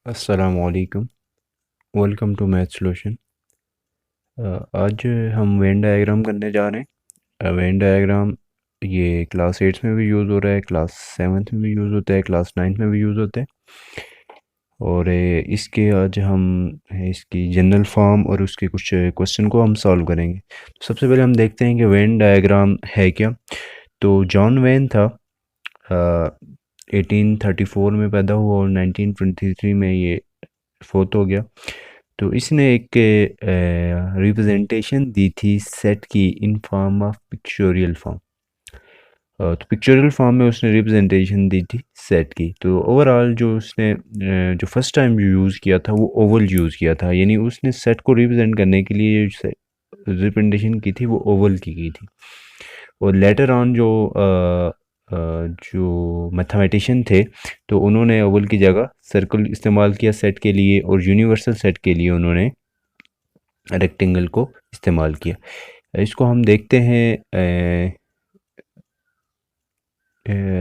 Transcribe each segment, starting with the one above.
अस्सलामुअलैकुम। Welcome to math solution. आज हम वेन डायग्राम करने जा रहे हैं। वेन डायग्राम ये क्लास 8 में भी यूज़ हो रहा है, क्लास 7 में भी यूज़ होता है, क्लास 9 में भी यूज़ होता है। और इसके आज हम इसकी जनरल फॉर्म और उसके कुछ क्वेश्चन को हम सॉल्व करेंगे। तो सबसे पहले हम देखते हैं कि वेन डायग्राम है क्या। तो जॉन वेन था, 1834 में पैदा हुआ और 1923 में ये फोत हो गया। तो इसने एक रिप्रेजेंटेशन दी थी सेट की in form of pictorial form. तो पिक्चोरियल फॉर्म में उसने रिप्रेजेंटेशन दी थी सेट की। तो ओवरऑल जो उसने जो फर्स्ट टाइम यूज़ किया था वो ओवल यूज़ किया था, यानी उसने सेट को रिप्रेजेंट करने के लिए रिप्रेजेंटेशन की थी वो ओवल की थी। और लेटर ऑन जो मैथमेटिशियन थे तो उन्होंने ओवल की जगह सर्कल इस्तेमाल किया सेट के लिए, और यूनिवर्सल सेट के लिए उन्होंने रेक्टेंगल को इस्तेमाल किया। इसको हम देखते हैं।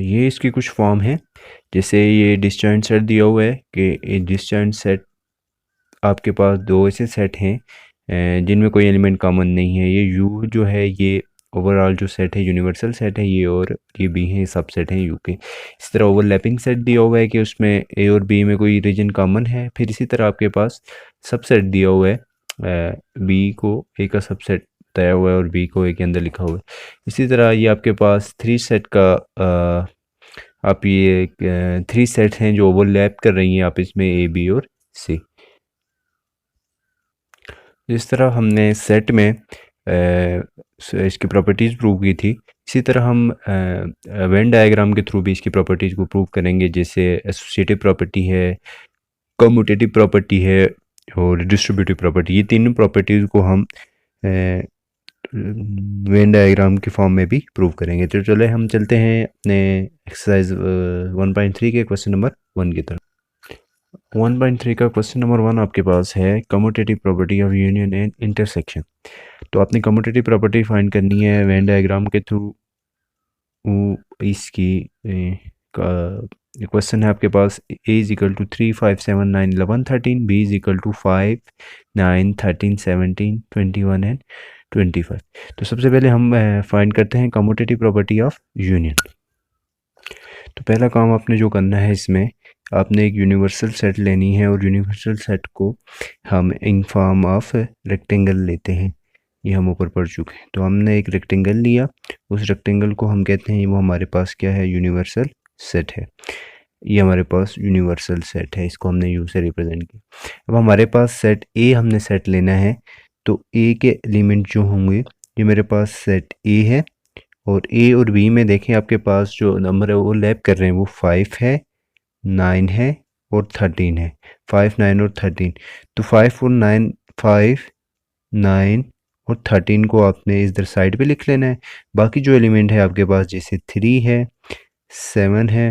ये इसकी कुछ फॉर्म है। जैसे ये डिस्जॉइंट सेट दिया हुआ है कि डिस्जॉइंट सेट आपके पास दो ऐसे सेट हैं जिनमें कोई एलिमेंट कॉमन नहीं है। ये यू जो है ये ओवरऑल जो सेट है यूनिवर्सल सेट है ये, और ये बी है सब सेट है यू के। इस तरह ओवरलैपिंग सेट दिया हुआ है कि उसमें ए और बी में कोई रीजन कॉमन है। फिर इसी तरह आपके पास सबसेट दिया हुआ है, बी को ए का सबसेट बताया हुआ है और बी को ए के अंदर लिखा हुआ है। इसी तरह ये आपके पास थ्री सेट का आप ये थ्री सेट हैं जो ओवरलैप कर रही हैं आप इसमें ए बी और सी। जिस तरह हमने सेट में इसकी प्रॉपर्टीज़ प्रूव की थी, इसी तरह हम वेन डायग्राम के थ्रू भी इसकी प्रॉपर्टीज़ को प्रूव करेंगे। जैसे एसोसिएटिव प्रॉपर्टी है, कम्यूटेटिव प्रॉपर्टी है और डिस्ट्रीब्यूटिव प्रॉपर्टी। ये तीनों प्रॉपर्टीज़ को हम वेन डायग्राम के फॉर्म में भी प्रूव करेंगे। तो चले हम चलते हैं अपने एक्सरसाइज 1.3 के क्वेश्चन नंबर 1 की तरफ। 1.3 का क्वेश्चन नंबर 1 आपके पास है commutative property of union and intersection. तो आपने कम्यूटेटिव प्रॉपर्टी फाइंड करनी है वेन डायग्राम के थ्रू। इसकी क्वेश्चन है आपके पास A is equal to 3 5 7 9 11 13, B is equal to 5 9 13 17 21 and 25। तो सबसे पहले हम फाइंड करते हैं कम्यूटेटिव प्रॉपर्टी ऑफ यूनियन। तो पहला काम आपने जो करना है इसमें, आपने एक यूनिवर्सल सेट लेनी है और यूनिवर्सल सेट को हम इन फॉर्म ऑफ रेक्टेंगल लेते हैं। ये हम ऊपर पढ़ चुके हैं। तो हमने एक रेक्टेंगल लिया, उस रेक्टेंगल को हम कहते हैं वो हमारे पास क्या है, यूनिवर्सल सेट है। ये हमारे पास यूनिवर्सल सेट है, इसको हमने यू से रिप्रेजेंट किया। अब हमारे पास सेट ए हमने सेट लेना है। तो ए के एलिमेंट जो होंगे, ये मेरे पास सेट ए है और ए और बी में देखें आपके पास जो नंबर है वो लैप कर रहे हैं, वो 5 है, 9 है और 13 है। 5 9 और 13। तो 5 और 9, 5 9 और 13 को आपने इधर साइड पे लिख लेना है। बाकी जो एलिमेंट है आपके पास, जैसे 3 है, 7 है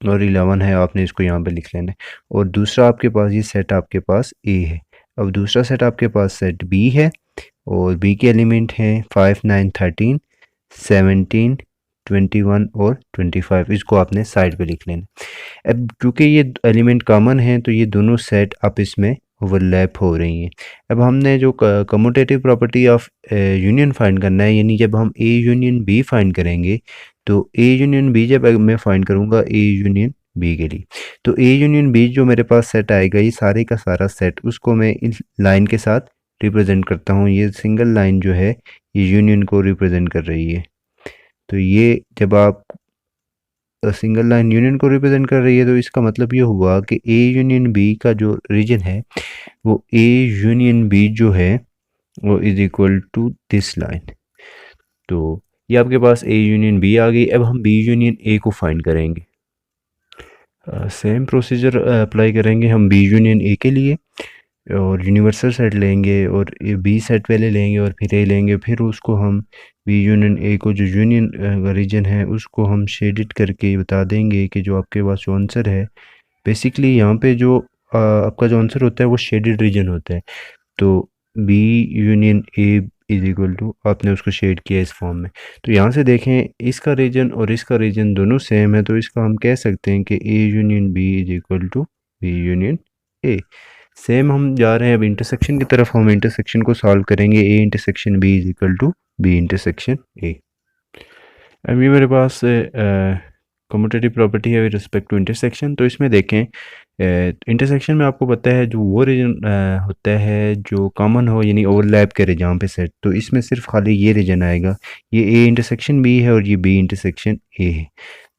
और 11 है, आपने इसको यहाँ पे लिख लेना है। और दूसरा आपके पास ये सेट आपके पास ए है। अब दूसरा सेट आपके पास सेट बी है और बी के एलिमेंट हैं 5 9 13 17 21 और 25। इसको आपने साइड पे लिख लेना। अब क्योंकि ये एलिमेंट कॉमन हैं तो ये दोनों सेट आप इसमें ओवरलैप हो रही हैं। अब हमने जो commutative property of union find करना है, यानी जब हम ए यूनियन बी फाइंड करेंगे तो ए यूनियन बी जब मैं फाइंड करूँगा ए यूनियन बी के लिए, तो ए यूनियन बी जो मेरे पास सेट आएगा, ये सारे का सारा सेट, उसको मैं इस लाइन के साथ रिप्रेजेंट करता हूँ। ये सिंगल लाइन जो है ये यूनियन को रिप्रेजेंट कर रही है। तो ये जब आप सिंगल लाइन यूनियन को रिप्रेजेंट कर रही है तो इसका मतलब ये हुआ कि ए यूनियन बी का जो रीजन है वो ए यूनियन बी जो है वो is equal to this line. तो ये आपके पास ए यूनियन बी आ गई। अब हम बी यूनियन ए को फाइंड करेंगे। सेम प्रोसीजर अप्लाई करेंगे हम बी यूनियन ए के लिए, और यूनिवर्सल सेट लेंगे और बी सेट पहले लेंगे और फिर ए लेंगे। फिर उसको हम बी यूनियन ए को जो यूनियन रीजन है उसको हम शेडिड करके बता देंगे कि जो आपके पास जो आंसर है, बेसिकली यहाँ पे जो आपका जो आंसर होता है वो शेडिड रीजन होता है। तो B union A is equal to, आपने उसको शेड किया इस फॉर्म में। तो यहाँ से देखें इसका रीजन और इसका रीजन दोनों सेम है, तो इसका हम कह सकते हैं कि A union B is equal to B union A. Same हम जा रहे हैं अब इंटरसेक्शन की तरफ। हम इंटरसेक्शन को सॉल्व करेंगे। A intersection B is equal to B intersection A. अब ये मेरे पास कम्यूटेटिव प्रॉपर्टी है विद रिस्पेक्ट टू इंटरसेक्शन। तो इसमें देखें इंटरसेक्शन में आपको पता है जो वो रीजन होता है जो कॉमन हो, यानी ओवरलैप करे जहाँ पे सेट, तो इसमें सिर्फ खाली ये रीजन आएगा। ये ए इंटरसेक्शन बी है और ये बी इंटरसेक्शन ए है।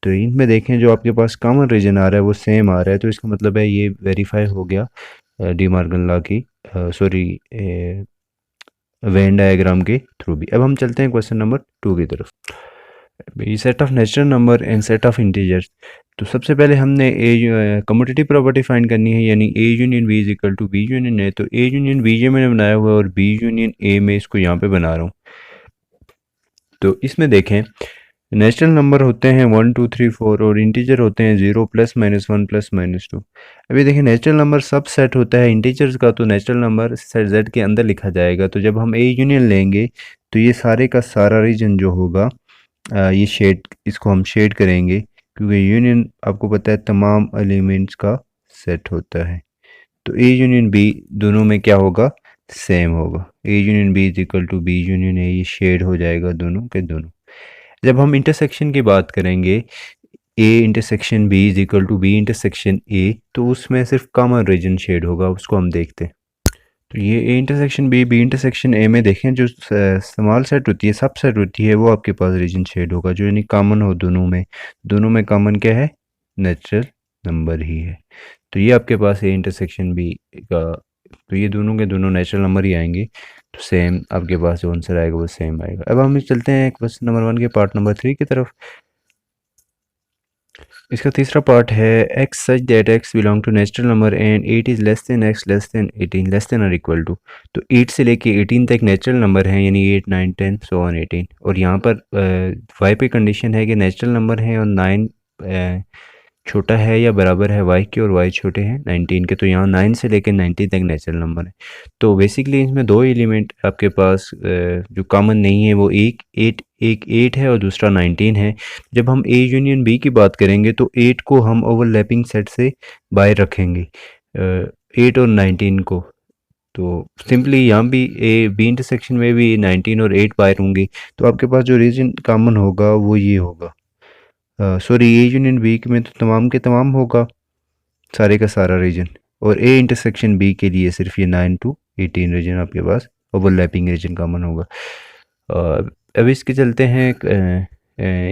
तो इनमें देखें जो आपके पास कॉमन रीजन आ रहा है वो सेम आ रहा है, तो इसका मतलब है ये वेरीफाई हो गया डी मॉर्गन लॉ की, सॉरी, वेन डायग्राम के थ्रू भी। अब हम चलते हैं क्वेश्चन नंबर 2 की तरफ। Set of natural number and set of integers. तो सबसे पहले हमने ए कम्यूटेटिव प्रॉपर्टी फाइंड करनी है, यानी A union B is equal to B union A. तो ए यूनियन बी जे मैंने बनाया हुआ है और बी यूनियन ए में इसको यहाँ पे बना रहा हूँ। तो इसमें देखें नेचुरल नंबर होते हैं 1 2 3 4 और इंटीजर होते हैं 0 प्लस माइनस 1 प्लस माइनस 2। अभी देखिए नेचुरल नंबर सब सेट होता है इंटीजर्स का, तो नेचुरल नंबर सेट जेड के अंदर लिखा जाएगा। तो जब हम ए यूनियन लेंगे तो ये सारे का सारा रीजन जो होगा ये शेड, इसको हम शेड करेंगे क्योंकि यूनियन आपको पता है तमाम एलिमेंट्स का सेट होता है। तो ए यूनियन बी दोनों में क्या होगा, सेम होगा। A union B is equal to B union A, ये शेड हो जाएगा दोनों के दोनों। जब हम इंटरसेक्शन की बात करेंगे A intersection B is equal to B intersection A, तो उसमें सिर्फ कॉमन रीजन शेड होगा, उसको हम देखते हैं। तो ये A intersection B B intersection A में देखें जो स्मॉल सेट होती है, सब सेट होती है, वो आपके पास रीजन शेड होगा जो यानी कॉमन हो दोनों में। दोनों में कॉमन क्या है, नेचुरल नंबर ही है। तो ये आपके पास ए इंटरसेक्शन बी का, तो ये दोनों के दोनों नेचुरल नंबर ही आएंगे। तो सेम आपके पास जो आंसर आएगा वो सेम आएगा। अब हम चलते हैं क्वेश्चन नंबर 1 के पार्ट नंबर 3 की तरफ। इसका तीसरा पार्ट है x such that x belong to natural number and 8 is less than x less than 18 less than और इक्वल टू। तो 8 से लेके 18 तक नेचुरल नंबर हैं, यानी 8 9 10 सो ऑन 18। और यहाँ पर y पे कंडीशन है कि नेचुरल नंबर है और 9 छोटा है या बराबर है y के और y छोटे हैं 19 के। तो यहाँ 9 से लेकर 19 तक नेचुरल नंबर है। तो बेसिकली इसमें दो एलिमेंट आपके पास जो कॉमन नहीं है वो एक 8 है और दूसरा 19 है। जब हम ए यूनियन बी की बात करेंगे तो 8 को हम ओवरलैपिंग सेट से बाहर रखेंगे, 8 और 19 को। तो सिंपली यहाँ भी ए बी इंटरसेक्शन में भी 19 और 8 बाहर होंगे, तो आपके पास जो रीजन कॉमन होगा वो ये होगा। सॉरी, ए यूनियन बी में तो तमाम के तमाम होगा, सारे का सारा रीजन। और ए इंटरसेक्शन बी के लिए सिर्फ ये 9 to 18 रीजन आपके पास ओवरलैपिंग रीजन कॉमन होगा। अब इसके चलते हैं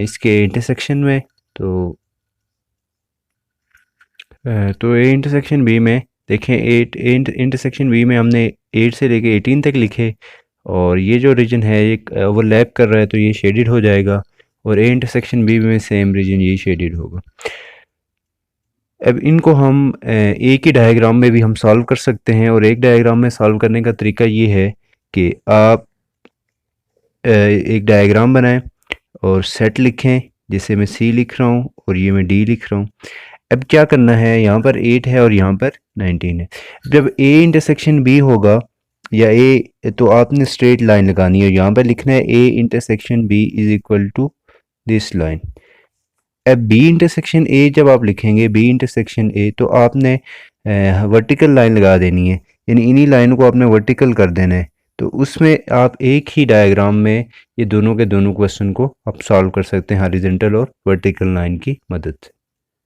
इसके इंटरसेक्शन में। तो ए इंटरसेक्शन बी में देखें, 8 इंटरसेक्शन बी में हमने 8 से लेके 18 तक लिखे, और ये जो रीजन है ये ओवरलैप कर रहा है तो ये शेडेड हो जाएगा। और ए इंटरसेक्शन बी में सेम रीजन ये शेडेड होगा। अब इनको हम एक ही डायग्राम में भी हम सॉल्व कर सकते हैं, और एक डायग्राम में सॉल्व करने का तरीका ये है कि आप एक डायग्राम बनाएं और सेट लिखें, जैसे मैं सी लिख रहा हूँ और ये मैं डी लिख रहा हूँ। अब क्या करना है, यहाँ पर 8 है और यहाँ पर 19 है। जब ए इंटरसेक्शन बी होगा या ए, तो आपने स्ट्रेट लाइन लगानी है, यहाँ पर लिखना है A intersection B is equal to this line. अब बी इंटरसेक्शन ए जब आप लिखेंगे बी इंटरसेक्शन ए, तो आपने वर्टिकल लाइन लगा देनी है, यानी इन्हीं लाइन को आपने वर्टिकल कर देना है। तो उसमें आप एक ही डायग्राम में ये दोनों के दोनों क्वेश्चन को आप सॉल्व कर सकते हैं हॉरिजॉन्टल और वर्टिकल लाइन की मदद से।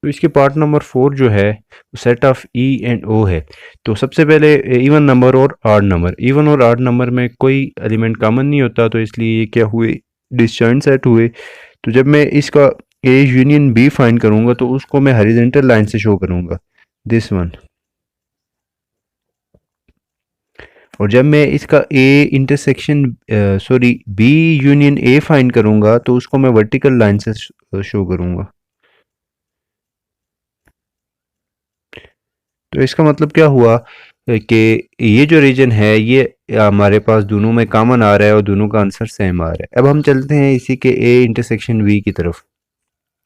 तो इसके पार्ट नंबर 4 जो है सेट ऑफ ई एंड ओ है। तो सबसे पहले इवन नंबर और ऑड नंबर। इवन और ऑड नंबर में कोई एलिमेंट कॉमन नहीं होता, तो इसलिए ये क्या हुए, डिसजॉइंट सेट हुए। तो जब मैं इसका ए यूनियन बी फाइंड करूंगा तो उसको मैं हॉरिजॉन्टल लाइन से शो करूंगा, दिस वन। और जब मैं इसका A intersection sorry B union A find करूंगा तो उसको मैं वर्टिकल लाइन से शो करूंगा। तो इसका मतलब क्या हुआ कि ये जो रीजन है ये हमारे पास दोनों में कॉमन आ रहा है और दोनों का आंसर सेम आ रहा है। अब हम चलते हैं इसी के ए इंटरसेक्शन बी की तरफ।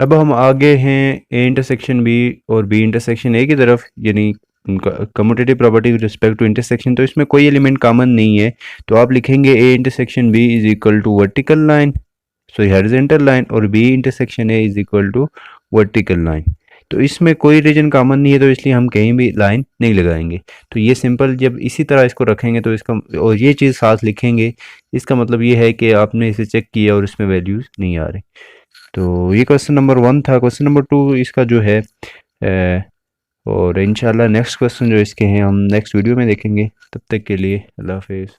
अब हम आगे हैं ए इंटरसेक्शन बी और बी इंटरसेक्शन ए की तरफ, यानी उनका commutative property with respect to intersection. तो इसमें कोई एलिमेंट कॉमन नहीं है, तो आप लिखेंगे A intersection B is equal to vertical line, sorry horizontal line, और B intersection A is equal to vertical line. तो इसमें कोई रीजन कॉमन नहीं है, तो इसलिए हम कहीं भी लाइन नहीं लगाएंगे। तो ये सिंपल जब इसी तरह इसको रखेंगे तो इसका और ये चीज़ साथ लिखेंगे, इसका मतलब ये है कि आपने इसे चेक किया और इसमें वैल्यूज़ नहीं आ रही। तो ये क्वेश्चन नंबर 1 था। क्वेश्चन नंबर 2 इसका जो है और इंशाल्लाह नेक्स्ट क्वेश्चन जो इसके हैं हम नेक्स्ट वीडियो में देखेंगे। तब तक के लिए अल्लाह हाफिज़।